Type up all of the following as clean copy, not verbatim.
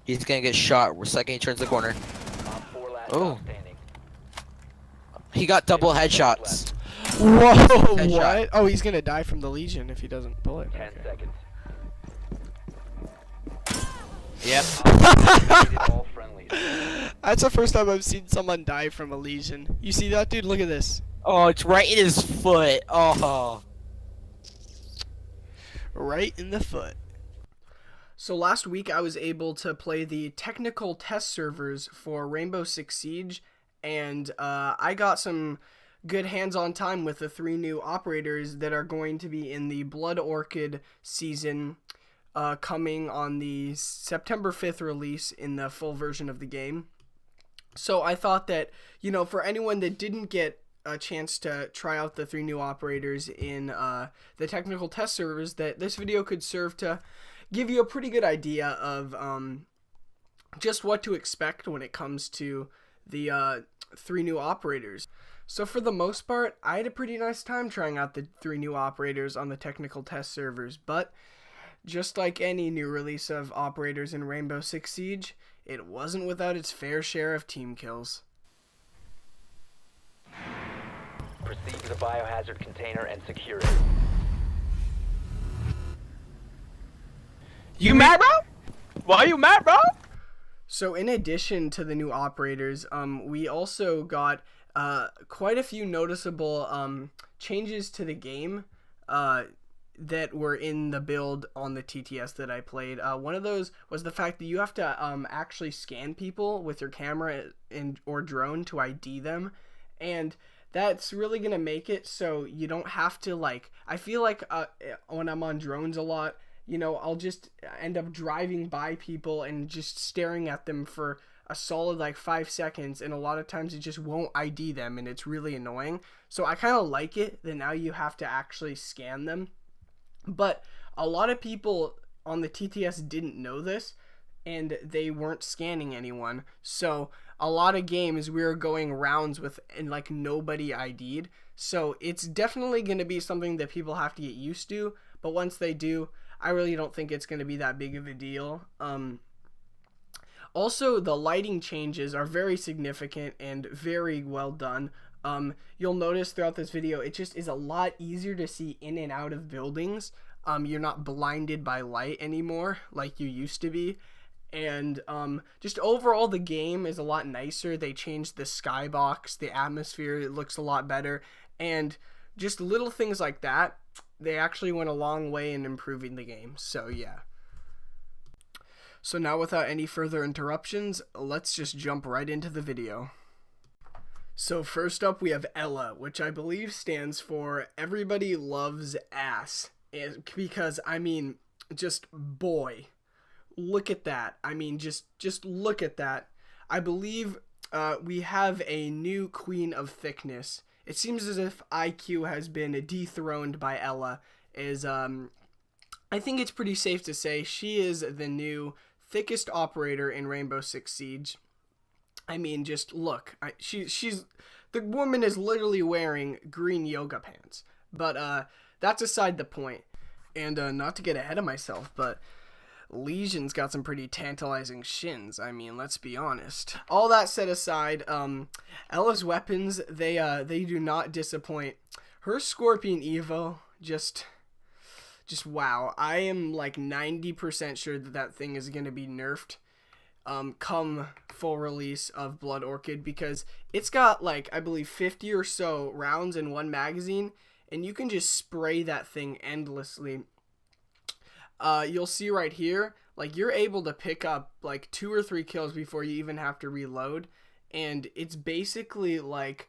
He's gonna get shot the second he turns the corner. Op 4 last Oh, stop standing. he got double 15 seconds headshots. Whoa, Headshot. what? Oh, he's gonna die from the Lesion if he doesn't pull it. 10 seconds. Yep. Completed all friendlies. That's the first time I've seen someone die from a Lesion. You see that, dude? Look at this. Oh, it's right in his foot. Oh. Right in the foot. So last week I was able to play the technical test servers for Rainbow Six Siege, and I got some good hands-on time with the 3 new operators that are going to be in the Blood Orchid season coming on the September 5th release in the full version of the game. So I thought that, you know, for anyone that didn't get a chance to try out the 3 new operators in the technical test servers, that this video could serve to give you a pretty good idea of just what to expect when it comes to the 3 new operators. So for the most part, I had a pretty nice time trying out the 3 new operators on the technical test servers, but just like any new release of operators in Rainbow Six Siege, it wasn't without its fair share of team kills. Proceed to the biohazard container and secure it. You mad, bro? Why you mad, bro? So in addition to the new operators, we also got quite a few noticeable changes to the game that were in the build on the TTS that I played. One of those was the fact that you have to actually scan people with your camera or drone to ID them, and that's really gonna make it so you don't have to, like, I feel like when I'm on drones a lot, you know, I'll just end up driving by people and just staring at them for a solid like 5 seconds, and a lot of times it just won't ID them, and it's really annoying. So I kind of like it that now you have to actually scan them. But a lot of people on the TTS didn't know this, and they weren't scanning anyone. So a lot of games we were going rounds with and like nobody ID'd. So it's definitely going to be something that people have to get used to. But once they do, I really don't think it's going to be that big of a deal. Also, the lighting changes are very significant and very well done. You'll notice throughout this video, it just is a lot easier to see in and out of buildings. You're not blinded by light anymore like you used to be. And just overall, the game is a lot nicer. They changed the skybox, the atmosphere, it looks a lot better. And just little things like that, they actually went a long way in improving the game. So yeah. So now, without any further interruptions, let's just jump right into the video. So first up, we have Ella, which I believe stands for Everybody Loves Ass. Because, I mean, just boy, look at that. I mean, just look at that. I believe we have a new queen of thickness. It seems as if IQ has been dethroned by Ella. I think it's pretty safe to say she is the new thickest operator in Rainbow Six Siege. I mean, just look. She's the woman is literally wearing green yoga pants. But that's aside the point. And not to get ahead of myself, but Lesion's got some pretty tantalizing shins. I mean, let's be honest. All that set aside, Ella's weapons, they do not disappoint. Her Scorpion Evo, just wow. I am like 90% sure that that thing is going to be nerfed come full release of Blood Orchid, because it's got like, I believe 50 or so rounds in one magazine, and you can just spray that thing endlessly. You'll see right here, like, you're able to pick up like 2 or 3 kills before you even have to reload, and it's basically like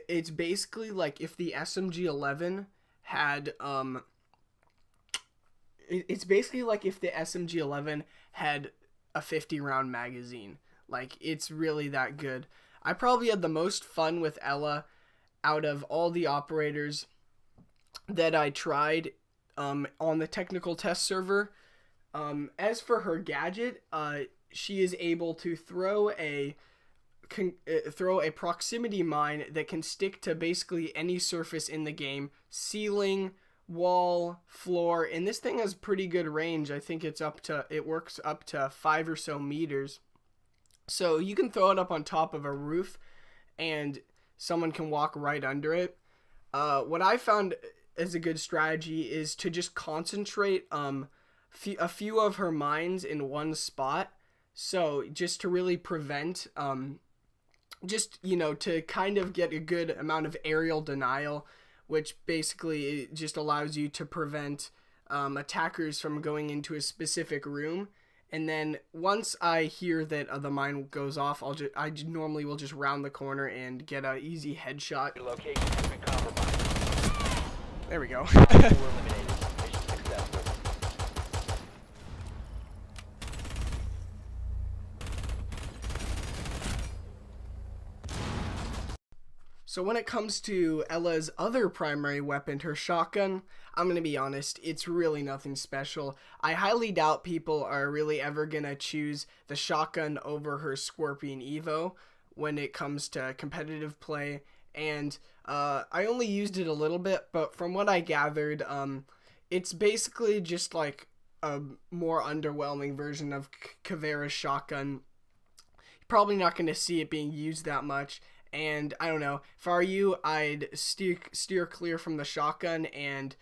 if the SMG-11 had it's basically like if the SMG-11 had a 50-round magazine. Like, it's really that good. I probably had the most fun with Ella out of all the operators that I tried on the technical test server. As for her gadget, she is able to throw a proximity mine that can stick to basically any surface in the game, ceiling, wall, floor, and this thing has pretty good range. I think it works up to 5 or so meters. So you can throw it up on top of a roof and someone can walk right under it. What I found as a good strategy is to just concentrate a few of her mines in one spot. So just to really prevent, to kind of get a good amount of aerial denial, which basically just allows you to prevent attackers from going into a specific room. And then once I hear that the mine goes off, I normally will just round the corner and get an easy headshot. Your location has been compromised. There we go. You were eliminated. Mission successful. So when it comes to Ella's other primary weapon, her shotgun, I'm going to be honest, it's really nothing special. I highly doubt people are really ever going to choose the shotgun over her Scorpion Evo when it comes to competitive play. And I only used it a little bit, but from what I gathered, it's basically just like a more underwhelming version of Caveira's shotgun. You're probably not going to see it being used that much. And I don't know, if I were you, I'd steer clear from the shotgun and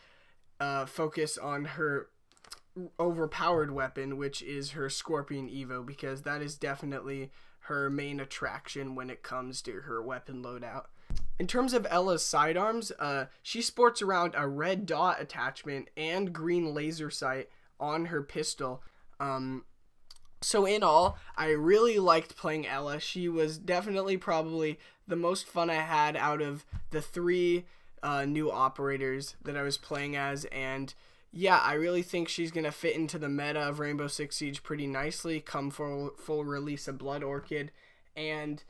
focus on her overpowered weapon, which is her Scorpion Evo, because that is definitely her main attraction when it comes to her weapon loadout. In terms of Ella's sidearms, she sports around a red dot attachment and green laser sight on her pistol. So in all, I really liked playing Ella. She was definitely probably the most fun I had out of the 3 new operators that I was playing as. And yeah, I really think she's going to fit into the meta of Rainbow Six Siege pretty nicely come full release of Blood Orchid. And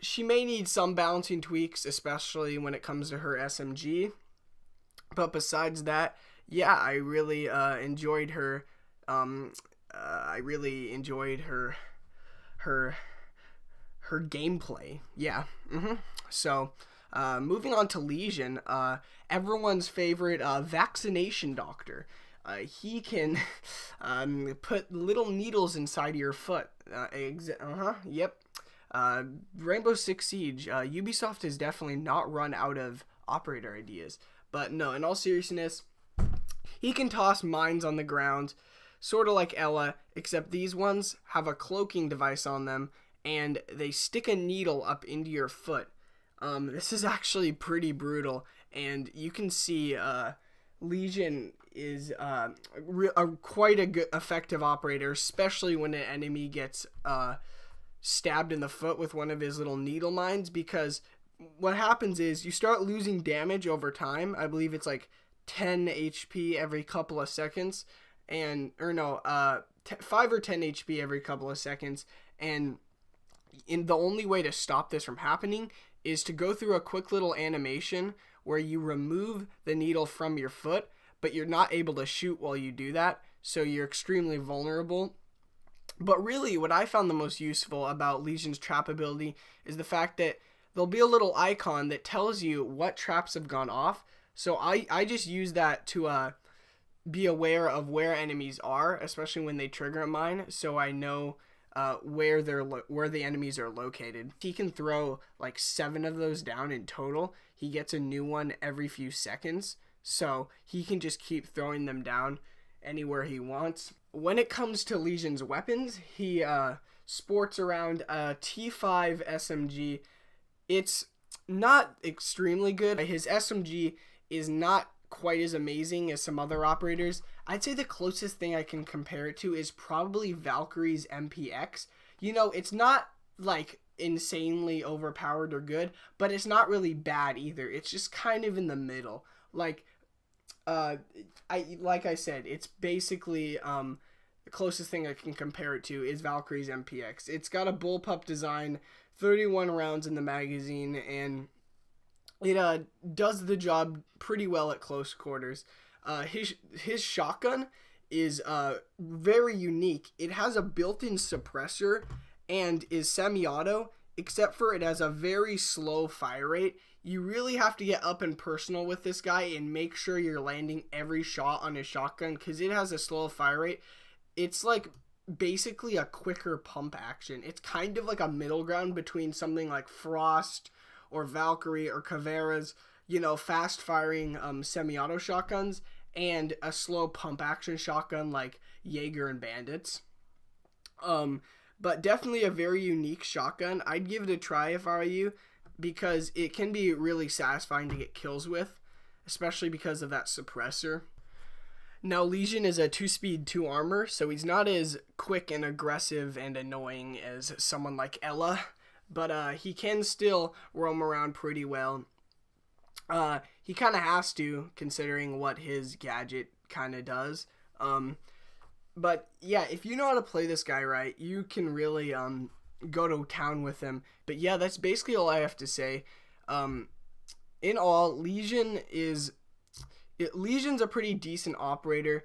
she may need some balancing tweaks, especially when it comes to her SMG. But besides that, yeah, I really enjoyed her. I really enjoyed her gameplay. Yeah. So, moving on to Lesion, everyone's favorite vaccination doctor. He can put little needles inside your foot. Yep. Rainbow Six Siege. Ubisoft has definitely not run out of operator ideas. But no, in all seriousness, he can toss mines on the ground, sort of like Ella, except these ones have a cloaking device on them, and they stick a needle up into your foot. This is actually pretty brutal, and you can see Lesion is quite a good effective operator, especially when an enemy gets stabbed in the foot with one of his little needle mines, because what happens is you start losing damage over time. I believe it's like 10 HP every couple of seconds, 5 or 10 HP every couple of seconds, and the only way to stop this from happening is to go through a quick little animation where you remove the needle from your foot, but you're not able to shoot while you do that, so you're extremely vulnerable. But really, what I found the most useful about Legion's trap ability is the fact that there'll be a little icon that tells you what traps have gone off. So I just use that to be aware of where enemies are, especially when they trigger a mine, so I know where the enemies are located. He can throw like 7 of those down in total. He gets a new one every few seconds, so he can just keep throwing them down anywhere he wants. When it comes to Legion's weapons, he sports around a T5 SMG. It's not extremely good. His SMG is not quite as amazing as some other operators. I'd say the closest thing I can compare it to is probably Valkyrie's MPX. You know, it's not like insanely overpowered or good, but it's not really bad either. It's just kind of in the middle. Like I said, it's basically the closest thing I can compare it to is Valkyrie's MPX. It's got a bullpup design, 31 rounds in the magazine, and it does the job pretty well at close quarters. His shotgun is very unique. It has a built-in suppressor and is semi-auto, except for it has a very slow fire rate. you really have to get up and personal with this guy and make sure you're landing every shot on his shotgun, because it has a slow fire rate. It's like basically a quicker pump action. It's kind of like a middle ground between something like Frost or Valkyrie or Caveira's, you know, fast firing semi-auto shotguns, and a slow pump action shotgun like Jaeger and Bandits. But definitely a very unique shotgun. I'd give it a try if I were you, because it can be really satisfying to get kills with, especially because of that suppressor. Now, Lesion is a 2-speed, 2 armor, so he's not as quick and aggressive and annoying as someone like Ella, but he can still roam around pretty well. He kind of has to, considering what his gadget kind of does. But yeah, if you know how to play this guy right, you can really go to town with him. But yeah, that's basically all I have to say. In all, Lesion's a pretty decent operator.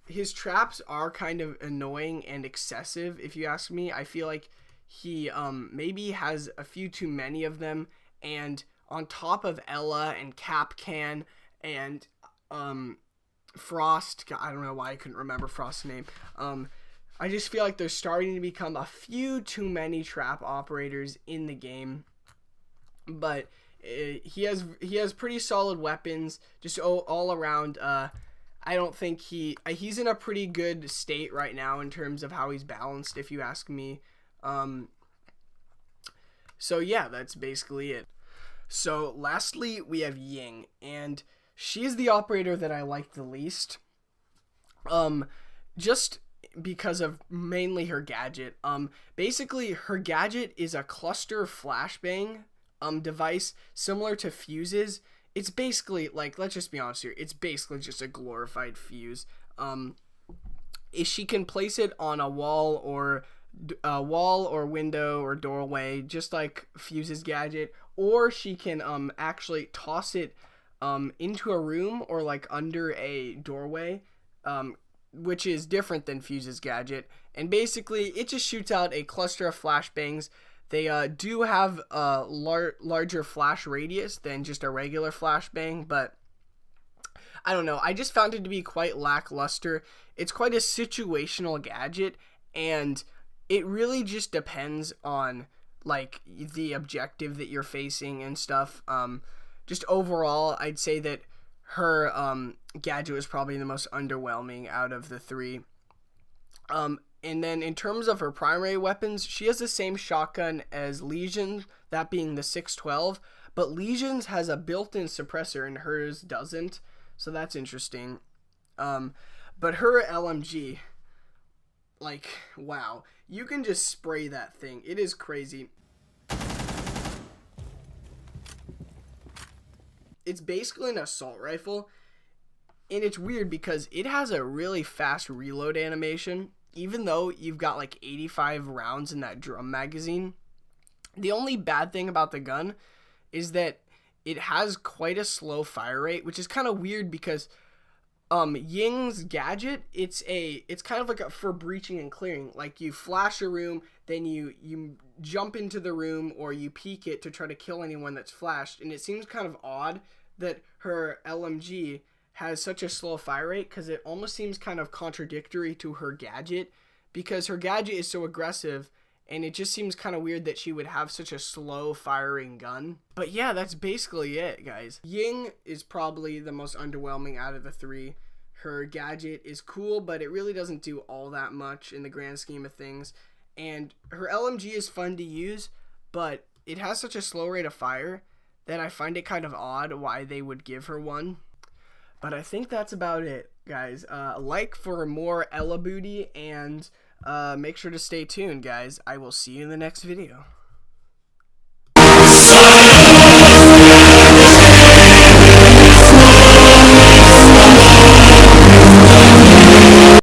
His traps are kind of annoying and excessive, if you ask me. I feel like he maybe has a few too many of them, and on top of Ella and Capcan and Frost, I don't know why I couldn't remember Frost's name. I just feel like there's starting to become a few too many trap operators in the game. But he has pretty solid weapons, just all around. I don't think he's in a pretty good state right now in terms of how he's balanced, if you ask me. So yeah, that's basically it. So lastly, we have Ying, and she's the operator that I like the least. Just because of mainly her gadget. Basically her gadget is a cluster flashbang device similar to fuses. It's basically, like, let's just be honest here, it's basically just a glorified fuse. She can place it on a wall or window or doorway, just like Fuse's gadget, or she can actually toss it into a room or like under a doorway, which is different than Fuse's gadget. And basically it just shoots out a cluster of flashbangs. They do have a larger flash radius than just a regular flashbang, but I don't know, I just found it to be quite lackluster. It's quite a situational gadget, and it really just depends on like the objective that you're facing and stuff. Just overall, I'd say that her gadget was probably the most underwhelming out of the three. And then in terms of her primary weapons, she has the same shotgun as Lesion, that being the 612, but Lesion's has a built-in suppressor and hers doesn't, so that's interesting. But her LMG, like, wow, you can just spray that thing. It is crazy. It's basically an assault rifle, and it's weird because it has a really fast reload animation, even though you've got like 85 rounds in that drum magazine. The only bad thing about the gun is that it has quite a slow fire rate, which is kind of weird because Ying's gadget, it's kind of like for breaching and clearing. Like, you flash a room, then you jump into the room, or you peek it to try to kill anyone that's flashed. And it seems kind of odd that her LMG has such a slow fire rate, because it almost seems kind of contradictory to her gadget, because her gadget is so aggressive, and it just seems kind of weird that she would have such a slow firing gun. But yeah, that's basically it, guys. Ying is probably the most underwhelming out of the three. Her gadget is cool, but it really doesn't do all that much in the grand scheme of things. And her LMG is fun to use, but it has such a slow rate of fire that I find it kind of odd why they would give her one. But I think that's about it, guys. Like for more Ella booty, and make sure to stay tuned, guys. I will see you in the next video.